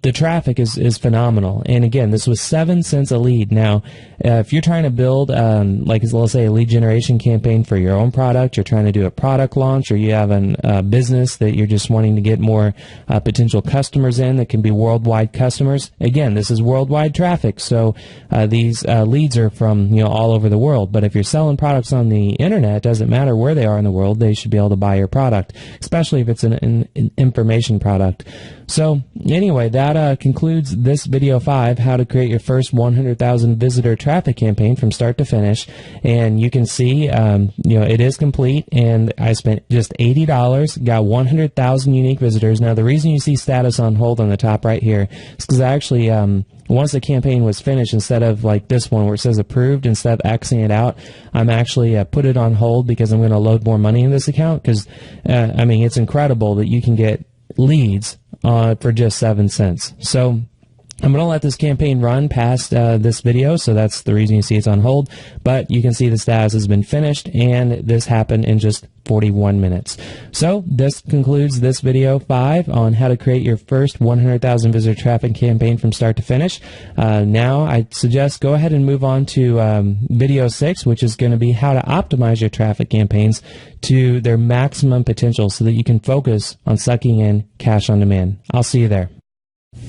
the traffic is phenomenal. And again, this was 7 cents a lead. Now, if you're trying to build, like let's say a lead generation campaign for your own product, you're trying to do a product launch, or you have a business that you're just wanting to get more potential customers in that can be worldwide customers. Again, this is worldwide traffic. So these leads are from all over the world. But if you're selling products on the internet, it doesn't matter where they are in the world, they should be able to buy your product, especially if it's an information product. So anyway, that concludes this video 5, how to create your first 100,000 visitor traffic campaign from start to finish. And you can see, it is complete, and I spent just $80, got 100,000 unique visitors. Now, the reason you see status on hold on the top right here is because I actually, once the campaign was finished, instead of like this one where it says approved, instead of Xing it out, I'm actually put it on hold because I'm going to load more money in this account because, it's incredible that you can get leads for just 7 cents. So I'm going to let this campaign run past this video, so that's the reason you see it's on hold, but you can see the status has been finished, and this happened in just 41 minutes. So this concludes this video 5 on how to create your first 100,000 visitor traffic campaign from start to finish. Now I suggest go ahead and move on to video 6, which is going to be how to optimize your traffic campaigns to their maximum potential so that you can focus on sucking in cash on demand. I'll see you there.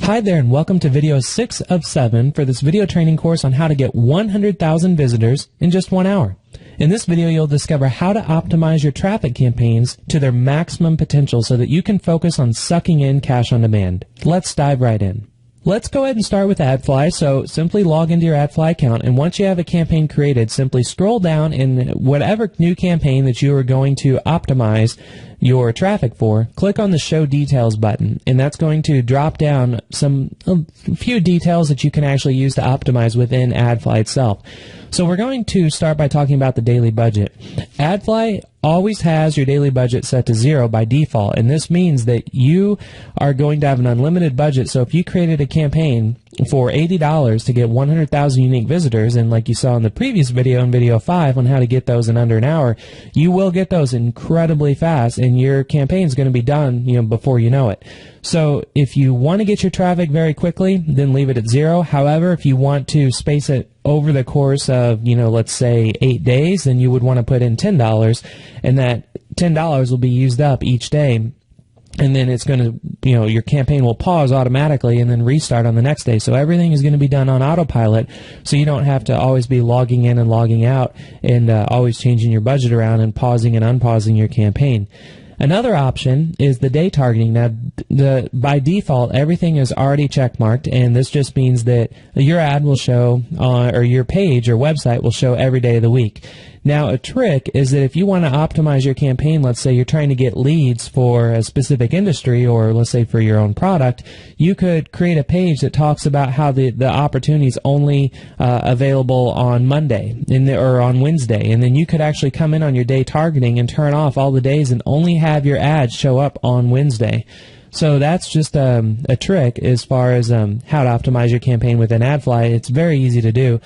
Hi there, and welcome to video 6 of 7 for this video training course on how to get 100,000 visitors in just 1 hour. In this video, you'll discover how to optimize your traffic campaigns to their maximum potential so that you can focus on sucking in cash on demand. Let's dive right in. Let's go ahead and start with AdFly. So simply log into your AdFly account, and once you have a campaign created, simply scroll down in whatever new campaign that you are going to optimize your traffic for, click on the Show Details button, and that's going to drop down a few details that you can actually use to optimize within AdFly itself. So we're going to start by talking about the daily budget. AdFly always has your daily budget set to 0 by default, and this means that you are going to have an unlimited budget. So if you created a campaign for $80 to get 100,000 unique visitors, and like you saw in the previous video, in video 5 on how to get those in under an hour, you will get those incredibly fast, and your campaign is going to be done, before you know it. So if you want to get your traffic very quickly, then leave it at 0. However, if you want to space it over the course of, let's say 8 days, then you would want to put in $10, and that $10 will be used up each day. And then it's going to, your campaign will pause automatically and then restart on the next day. So everything is going to be done on autopilot, so you don't have to always be logging in and logging out and always changing your budget around and pausing and unpausing your campaign. Another option is the day targeting. Now, by default, everything is already checkmarked, and this just means that your ad will show, or your page or website will show every day of the week. Now, a trick is that if you want to optimize your campaign, let's say you're trying to get leads for a specific industry, or let's say for your own product, you could create a page that talks about how the opportunity is only available on Monday or on Wednesday, and then you could actually come in on your day targeting and turn off all the days and only have your ads show up on Wednesday. So that's just a trick as far as how to optimize your campaign within AdFly. It's very easy to do.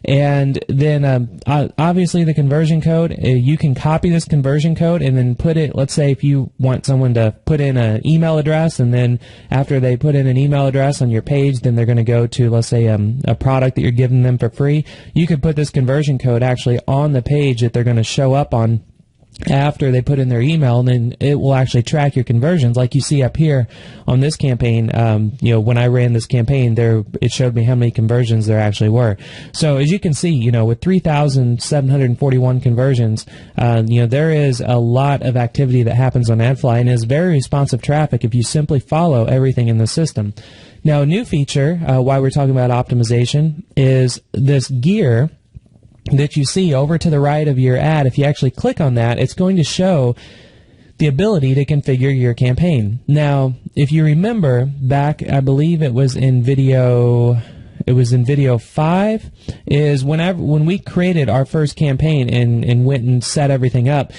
And then obviously the conversion code, you can copy this conversion code and then put it, let's say if you want someone to put in an email address, and then after they put in an email address on your page, then they're going to go to, let's say, a product that you're giving them for free. You could put this conversion code actually on the page that they're going to show up on after they put in their email, and then it will actually track your conversions, like you see up here on this campaign. When I ran this campaign, it showed me how many conversions there actually were. So as you can see, with 3,741 conversions, there is a lot of activity that happens on AdFly, and is very responsive traffic if you simply follow everything in the system. Now, a new feature, why we're talking about optimization, is this gear that you see over to the right of your ad. If you actually click on that, it's going to show the ability to configure your campaign. Now, if you remember back, I believe it was in video 5, is when we created our first campaign and went and set everything up,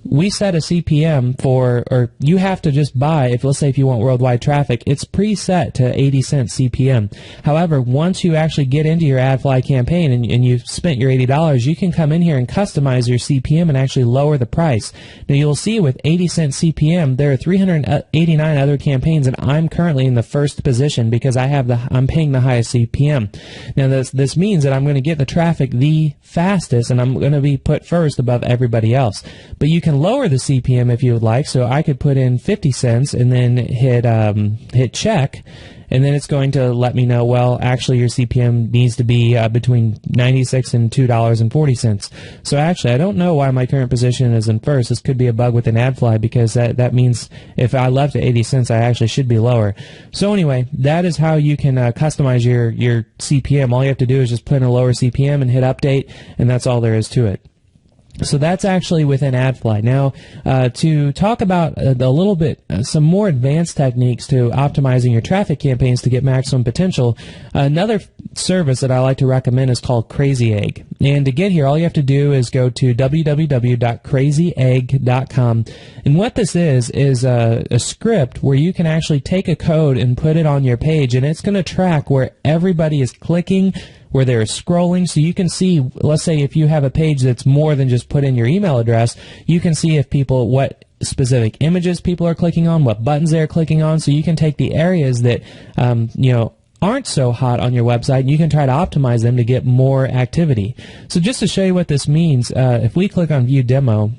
we set a CPM for, or you have to just buy, let's say if you want worldwide traffic, it's preset to 80 cents CPM. However, once you actually get into your AdFly campaign and you've spent your $80, you can come in here and customize your CPM and actually lower the price. Now you'll see with 80 cent CPM, there are 389 other campaigns, and I'm currently in the first position because I'm paying the highest CPM. Now this means that I'm going to get the traffic the fastest, and I'm going to be put first above everybody else. But you can lower the CPM if you would like, so I could put in 50 cents and then hit check, and then it's going to let me know, well, actually your CPM needs to be between 96 and $2.40. So actually, I don't know why my current position is in first. This could be a bug within AdFly, because that means if I left at 80 cents, I actually should be lower. So anyway, that is how you can customize your CPM. All you have to do is just put in a lower CPM and hit update, and that's all there is to it. So that's actually within AdFly. Now, to talk about a little bit, some more advanced techniques to optimizing your traffic campaigns to get maximum potential, another service that I like to recommend is called Crazy Egg. And to get here, all you have to do is go to www.crazyegg.com. And what this is a script where you can actually take a code and put it on your page, and it's going to track where everybody is clicking, where they're scrolling, so you can see, let's say if you have a page that's more than just put in your email address, you can see if people, what specific images people are clicking on, what buttons they're clicking on, so you can take the areas that, aren't so hot on your website, and you can try to optimize them to get more activity. So just to show you what this means, if we click on View Demo,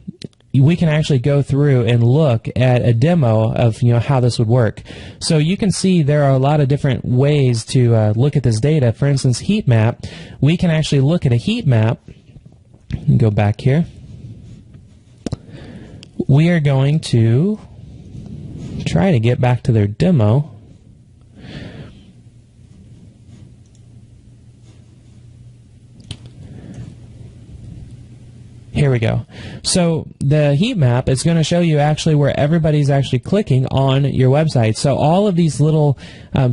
we can actually go through and look at a demo of how this would work. So you can see there are a lot of different ways to look at this data. For instance, heat map. We can actually look at a heat map. Go back here. We are going to try to get back to their demo. Here we go. So the heat map is going to show you actually where everybody's actually clicking on your website. So all of these little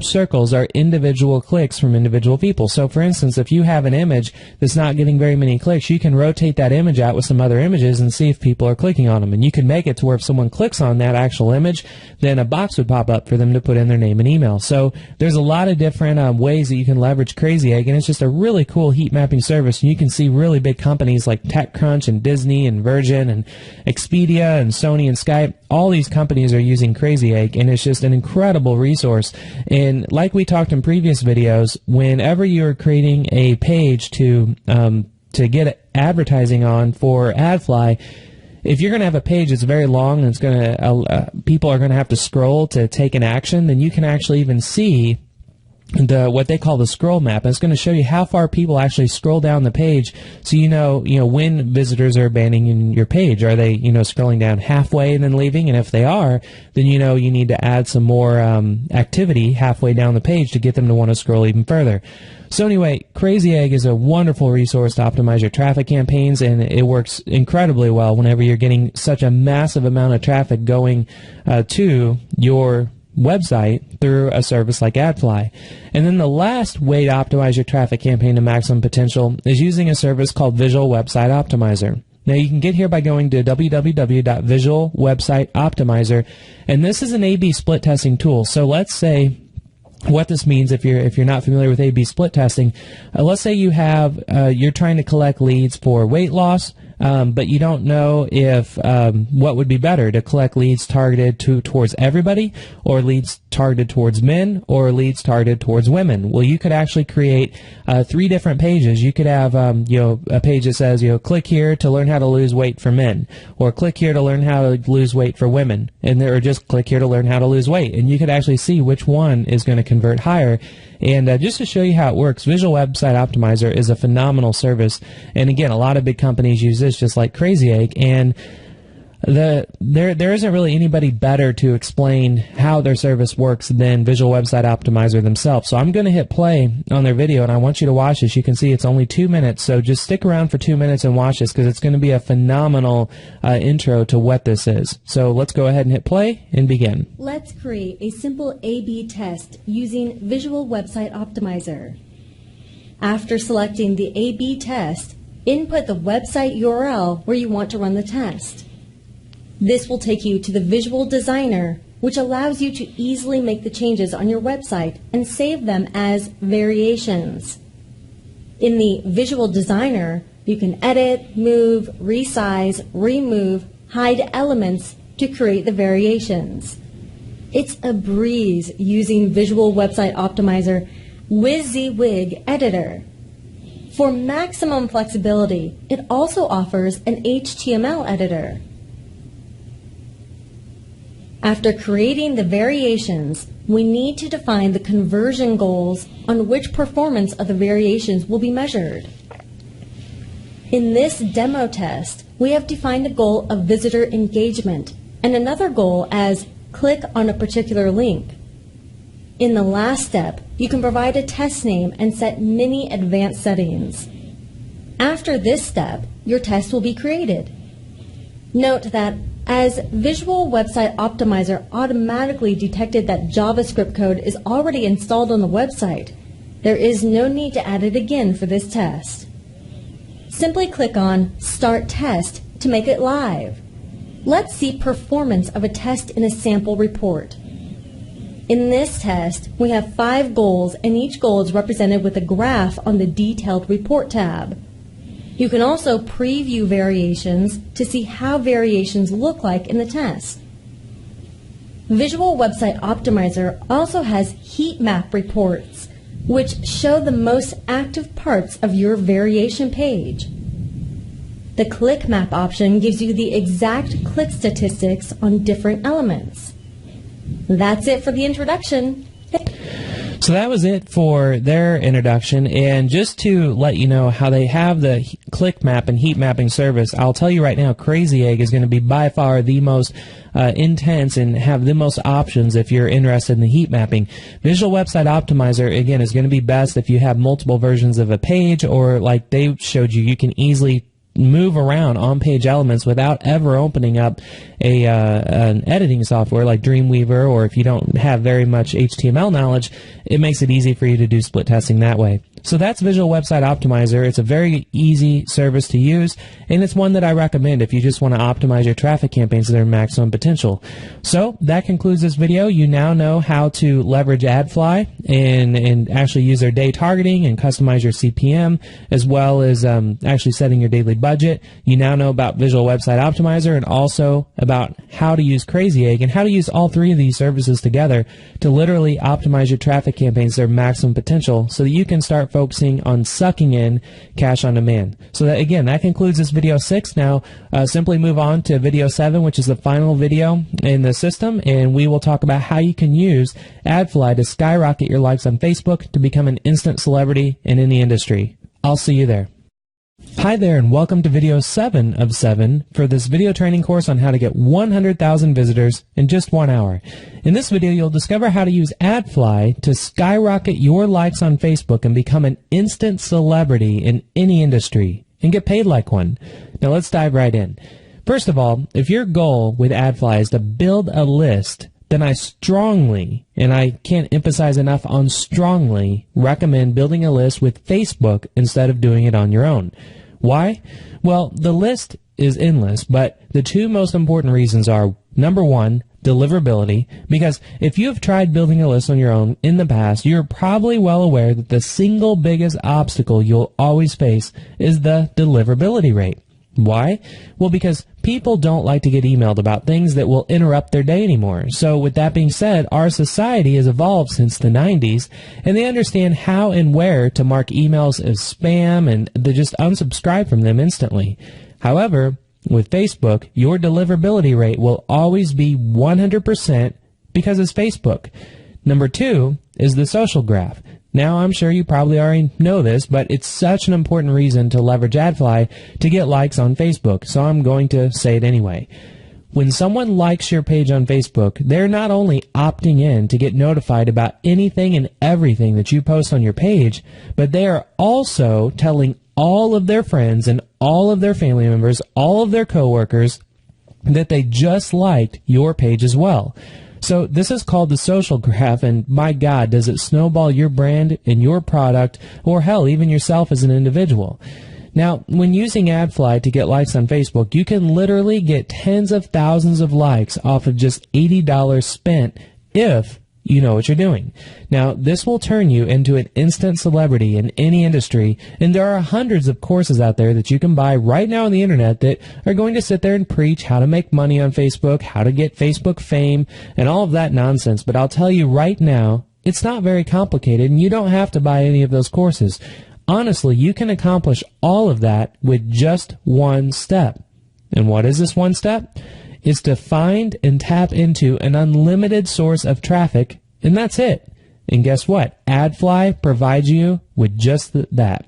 circles are individual clicks from individual people. So for instance, if you have an image that's not getting very many clicks, you can rotate that image out with some other images and see if people are clicking on them. And you can make it to where if someone clicks on that actual image, then a box would pop up for them to put in their name and email. So there's a lot of different ways that you can leverage Crazy Egg, and it's just a really cool heat mapping service. And you can see really big companies like TechCrunch and Disney and Virgin and Expedia and Sony and Skype. All these companies are using Crazy Egg, and it's just an incredible resource. And like we talked in previous videos, whenever you're creating a page to get advertising on for AdFly, if you're going to have a page that's very long and it's going to people are going to have to scroll to take an action, then you can actually even see what they call the scroll map. And it's going to show you how far people actually scroll down the page, so you know when visitors are abandoning your page. Are they scrolling down halfway and then leaving? And if they are, then you need to add some more activity halfway down the page to get them to want to scroll even further. So anyway, Crazy Egg is a wonderful resource to optimize your traffic campaigns, and it works incredibly well whenever you're getting such a massive amount of traffic going to your website through a service like AdFly. And then the last way to optimize your traffic campaign to maximum potential is using a service called Visual Website Optimizer. Now you can get here by going to www.visualwebsiteoptimizer, and this is an A/B split testing tool. So let's say what this means, if you're not familiar with A/B split testing, let's say you have you're trying to collect leads for weight loss, but you don't know if what would be better, to collect leads targeted towards everybody, or leads targeted towards men, or leads targeted towards women. Well, you could actually create 3 different pages. You could have a page that says click here to learn how to lose weight for men, or click here to learn how to lose weight for women, or just click here to learn how to lose weight. And you could actually see which one is going to convert higher. And just to show you how it works, Visual Website Optimizer is a phenomenal service. And again, a lot of big companies use this just like Crazy Egg. And there isn't really anybody better to explain how their service works than Visual Website Optimizer themselves. So I'm going to hit play on their video, and I want you to watch this. You can see it's only 2 minutes, so just stick around for 2 minutes and watch this, because it's going to be a phenomenal intro to what this is. So let's go ahead and hit play and begin.
Let's create a simple A/B test using Visual Website Optimizer. After selecting the A/B test, input the website URL where you want to run the test. This will take you to the Visual Designer, which allows you to easily make the changes on your website and save them as variations. In the Visual Designer, you can edit, move, resize, remove, hide elements to create the variations. It's a breeze using Visual Website Optimizer WYSIWYG Editor. For maximum flexibility, it also offers an HTML editor. After creating the variations, we need to define the conversion goals on which performance of the variations will be measured. In this demo test, we have defined a goal of visitor engagement and another goal as click on a particular link. In the last step, you can provide a test name and set many advanced settings. After this step, your test will be created. Note that as Visual Website Optimizer automatically detected that JavaScript code is already installed on the website, there is no need to add it again for this test. Simply click on Start Test to make it live. Let's see performance of a test in a sample report. In this test, we have 5 goals, and each goal is represented with a graph on the Detailed Report tab. You can also preview variations to see how variations look like in the test. Visual Website Optimizer also has heat map reports, which show the most active parts of your variation page. The click map option gives you the exact click statistics on different elements. That's it for the introduction.
So that was it for their introduction, and just to let you know how they have the click map and heat mapping service, I'll tell you right now, Crazy Egg is going to be by far the most intense and have the most options if you're interested in the heat mapping. Visual Website Optimizer, again, is going to be best if you have multiple versions of a page, or like they showed you, you can easily move around on-page elements without ever opening up an editing software like Dreamweaver, or if you don't have very much HTML knowledge, it makes it easy for you to do split testing that way. So that's Visual Website Optimizer. It's a very easy service to use, and it's one that I recommend if you just want to optimize your traffic campaigns to their maximum potential. So that concludes this video. You now know how to leverage AdFly and actually use their day targeting and customize your CPM, as well as actually setting your daily budget. You now know about Visual Website Optimizer, and also about how to use Crazy Egg and how to use all 3 of these services together to literally optimize your traffic campaigns to their maximum potential, so that you can start focusing on sucking in cash on demand. So that, again, that concludes this video 6. Now simply move on to video 7, which is the final video in the system, and we will talk about how you can use AdFly to skyrocket your likes on Facebook to become an instant celebrity in any industry. I'll see you there. Hi there, and welcome to video 7 of 7 for this video training course on how to get 100,000 visitors in just 1 hour. In this video, you'll discover how to use AdFly to skyrocket your likes on Facebook and become an instant celebrity in any industry and get paid like one. Now let's dive right in. First of all, if your goal with AdFly is to build a list, then I strongly, and I can't emphasize enough on strongly, recommend building a list with Facebook instead of doing it on your own. Why? Well, the list is endless, but the 2 most important reasons are, number 1, deliverability, because if you have tried building a list on your own in the past, you're probably well aware that the single biggest obstacle you'll always face is the deliverability rate. Why? Well, because people don't like to get emailed about things that will interrupt their day anymore. So with that being said, our society has evolved since the 90s, and they understand how and where to mark emails as spam, and they just unsubscribe from them instantly. However, with Facebook, your deliverability rate will always be 100% because it's Facebook. Number 2 is the social graph. Now, I'm sure you probably already know this, but it's such an important reason to leverage AdFly to get likes on Facebook, so I'm going to say it anyway. When someone likes your page on Facebook, they're not only opting in to get notified about anything and everything that you post on your page, but they are also telling all of their friends and all of their family members, all of their coworkers, that they just liked your page as well. So this is called the social graph, and my God, does it snowball your brand and your product, or hell, even yourself as an individual. Now, when using AdFly to get likes on Facebook, you can literally get tens of thousands of likes off of just $80 spent if you know what you're doing. Now, this will turn you into an instant celebrity in any industry, and there are hundreds of courses out there that you can buy right now on the internet that are going to sit there and preach how to make money on Facebook, how to get Facebook fame, and all of that nonsense. But I'll tell you right now, it's not very complicated, and you don't have to buy any of those courses. Honestly, you can accomplish all of that with just one step. And what is this one step? Is to find and tap into an unlimited source of traffic, and that's it. And guess what? AdFly provides you with just that.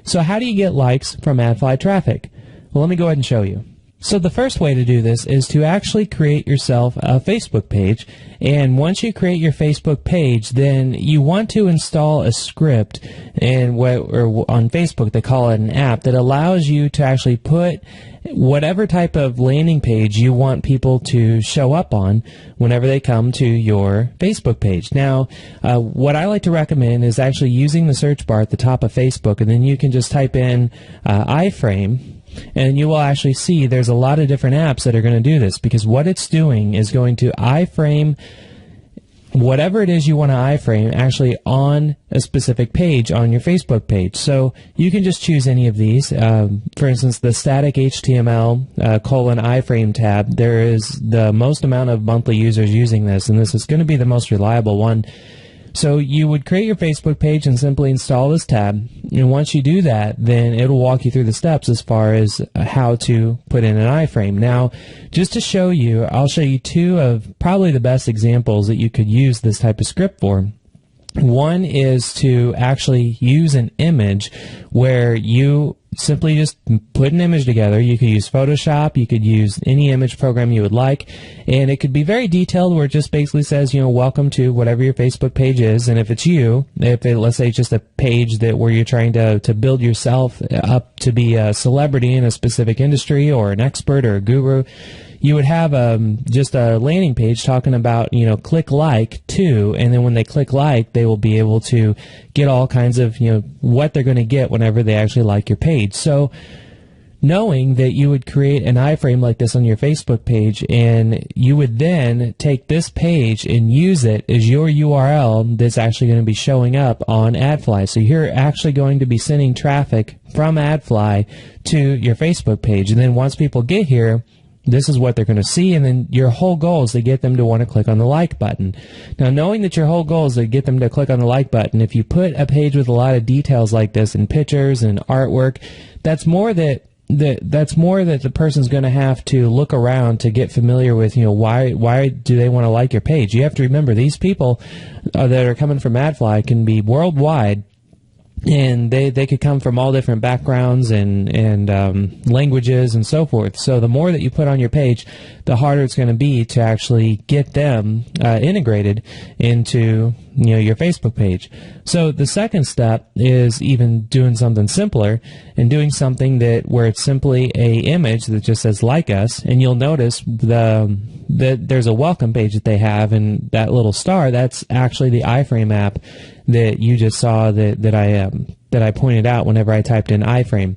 So how do you get likes from AdFly traffic? Well, let me go ahead and show you. So the first way to do this is to actually create yourself a Facebook page. And once you create your Facebook page, then you want to install a script, and on Facebook they call it an app, that allows you to actually put whatever type of landing page you want people to show up on whenever they come to your Facebook page. Now, what I like to recommend is actually using the search bar at the top of Facebook, and then you can just type in iframe, and you will actually see there's a lot of different apps that are going to do this, because what it's doing is going to iframe whatever it is you want to iframe actually on a specific page on your Facebook page. So you can just choose any of these. For instance, the static HTML :iframe tab, there is the most amount of monthly users using this, and this is going to be the most reliable one. So you would create your Facebook page and simply install this tab, and once you do that, then it'll walk you through the steps as far as how to put in an iframe. Now, just to show you, I'll show you two of probably the best examples that you could use this type of script for. One is to actually use an image where you simply just put an image together. You could use Photoshop, you could use any image program you would like, and it could be very detailed, where it just basically says, welcome to whatever your Facebook page is. And if it's you, let's say it's just a page where you're trying to build yourself up to be a celebrity in a specific industry, or an expert or a guru, you would have just a landing page talking about, click like to, and then when they click like, they will be able to get all kinds of, what they're going to get whenever they actually like your page. So knowing that you would create an iframe like this on your Facebook page, and you would then take this page and use it as your URL that's actually going to be showing up on AdFly. So you're actually going to be sending traffic from AdFly to your Facebook page, and then once people get here, this is what they're going to see, and then your whole goal is to get them to want to click on the like button. Now, knowing that your whole goal is to get them to click on the like button, if you put a page with a lot of details like this, and pictures and artwork, that's more that the person's going to have to look around to get familiar with, why do they want to like your page. You have to remember, these people that are coming from AdFly can be worldwide, and they could come from all different backgrounds and languages and so forth. So the more that you put on your page, the harder it's going to be to actually get them integrated into your Facebook page. So the second step is even doing something simpler, and doing something where it's simply a image that just says like us, and you'll notice that there's a welcome page that they have, and that little star, that's actually the iframe app that you just saw that I pointed out whenever I typed in iframe.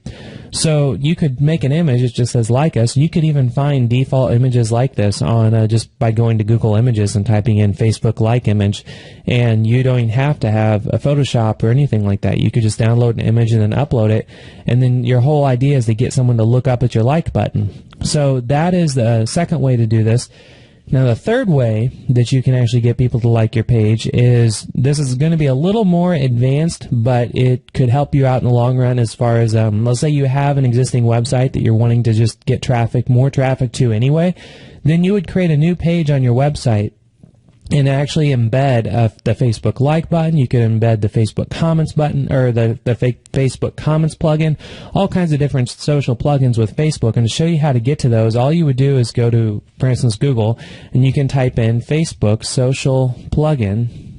So you could make an image that just says like us. You could even find default images like this on just by going to Google Images and typing in Facebook like image, and you don't even have to have a Photoshop or anything like that. You could just download an image and then upload it, and then your whole idea is to get someone to look up at your like button. So that is the second way to do this. Now, the third way that you can actually get people to like your page is, this is going to be a little more advanced, but it could help you out in the long run as far as, let's say you have an existing website that you're wanting to just get more traffic to anyway, then you would create a new page on your website and actually embed the Facebook like button. You could embed the Facebook comments button, or the Facebook comments plugin, all kinds of different social plugins with Facebook. And to show you how to get to those, all you would do is go to, for instance, Google, and you can type in Facebook social plugin,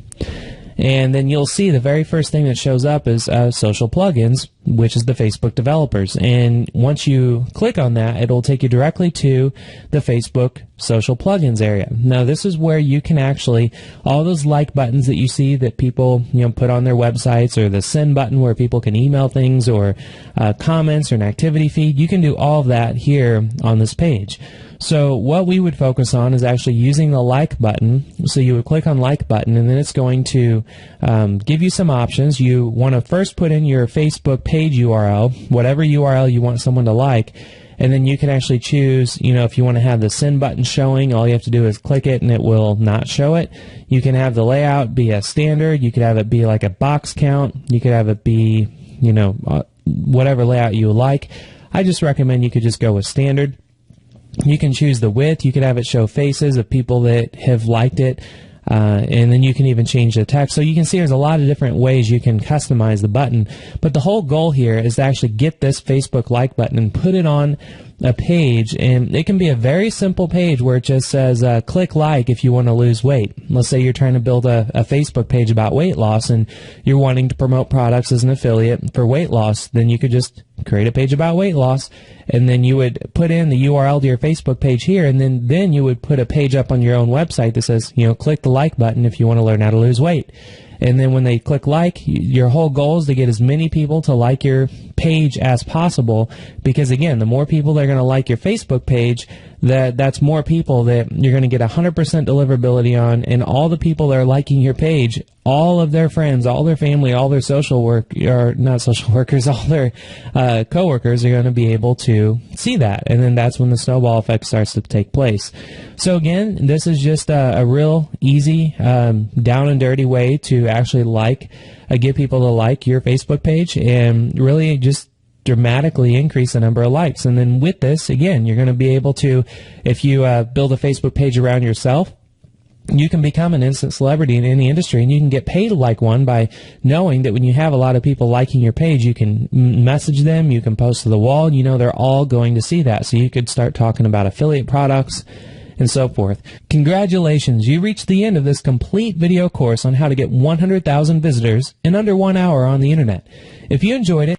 and then you'll see the very first thing that shows up is social plugins, which is the Facebook developers. And once you click on that, it'll take you directly to the Facebook social plugins area. Now, this is where you can actually, all those like buttons that you see that people put on their websites, or the send button where people can email things, or comments, or an activity feed, you can do all of that here on this page. So what we would focus on is actually using the like button. So you would click on like button, and then it's going to give you some options. You want to first put in your Facebook page URL, whatever URL you want someone to like, and then you can actually choose, if you want to have the send button showing, all you have to do is click it and it will not show it. You can have the layout be a standard. You could have it be like a box count. You could have it be, whatever layout you like. I just recommend you could just go with standard. You can choose the width. You could have it show faces of people that have liked it, and then you can even change the text. So you can see there's a lot of different ways you can customize the button, but the whole goal here is to actually get this Facebook like button and put it on a page, and it can be a very simple page where it just says click like if you want to lose weight. Let's say you're trying to build a Facebook page about weight loss and you're wanting to promote products as an affiliate for weight loss. Then you could just create a page about weight loss, and then you would put in the URL to your Facebook page here, and then you would put a page up on your own website that says, click the like button if you want to learn how to lose weight. And then when they click like, your whole goal is to get as many people to like your page as possible, because again, the more people that are going to like your Facebook page, that's more people that you're going to get 100% deliverability on, and all the people that are liking your page, all of their friends, all their family, all their not social workers, all their coworkers are going to be able to see that, and then that's when the snowball effect starts to take place. So again, this is just a real easy, down and dirty way to actually get people to like your Facebook page, and really just dramatically increase the number of likes. And then with this, again, you're going to be able to, if you build a Facebook page around yourself, you can become an instant celebrity in any industry, and you can get paid to like one by knowing that when you have a lot of people liking your page, you can message them, you can post to the wall, they're all going to see that. So you could start talking about affiliate products and so forth. Congratulations, you reached the end of this complete video course on how to get 100,000 visitors in under 1 hour on the internet. If you enjoyed it,